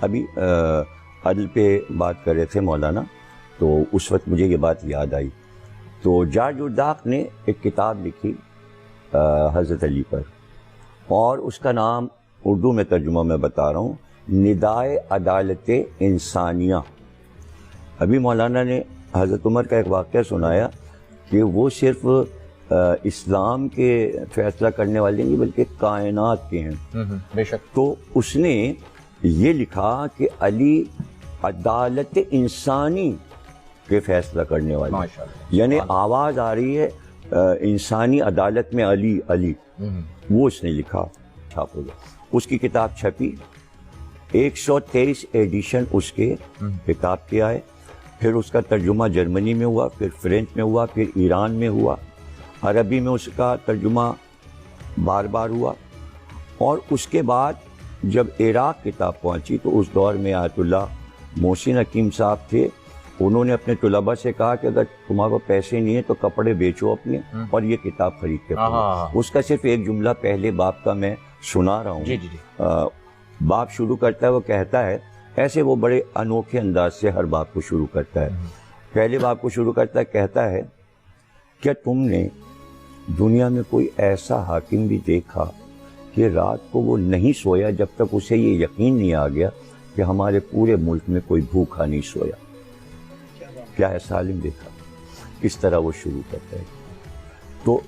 ابھی عدل پہ بات کر رہے تھے مولانا، تو اس وقت مجھے یہ بات یاد آئی. تو جارج ارداق نے ایک کتاب لکھی حضرت علی پر، اور اس کا نام اردو میں ترجمہ میں بتا رہا ہوں، ندائے عدالت انسانیہ. ابھی مولانا نے حضرت عمر کا ایک واقعہ سنایا کہ وہ صرف اسلام کے فیصلہ کرنے والے نہیں بلکہ کائنات کے ہیں. بے شک. تو اس نے یہ لکھا کہ علی عدالت انسانی کے فیصلہ کرنے والے، ماشاءاللہ. یعنی آواز آ رہی ہے انسانی عدالت میں علی علی. وہ اس نے لکھا، چھاپ ہو گیا. اس کی کتاب چھپی، 123 ایڈیشن اس کے کتاب کے آئے. پھر اس کا ترجمہ جرمنی میں ہوا، پھر فرینچ میں ہوا، پھر ایران میں ہوا، عربی میں اس کا ترجمہ بار بار ہوا. اور اس کے بعد جب عراق کتاب پہنچی تو اس دور میں آیت اللہ محسن حکیم صاحب تھے. انہوں نے اپنے طلباء سے کہا کہ اگر تمہارے کو پیسے نہیں ہیں تو کپڑے بیچو اپنے اور یہ کتاب خرید کے پڑھو. اس کا صرف ایک جملہ پہلے باب کا میں سنا رہا ہوں. جی جی جی. باب شروع کرتا ہے، وہ کہتا ہے، ایسے وہ بڑے انوکھے انداز سے ہر باب کو شروع کرتا ہے. پہلے باب کو شروع کرتا ہے، کہتا ہے، کیا تم نے دنیا میں کوئی ایسا حاکم بھی دیکھا کہ رات کو وہ نہیں سویا جب تک اسے یہ یقین نہیں آ گیا کہ ہمارے پورے ملک میں کوئی بھوکا نہیں سویا؟ کیا ہے سالم دیکھا؟ اس طرح وہ شروع کرتا ہے. تو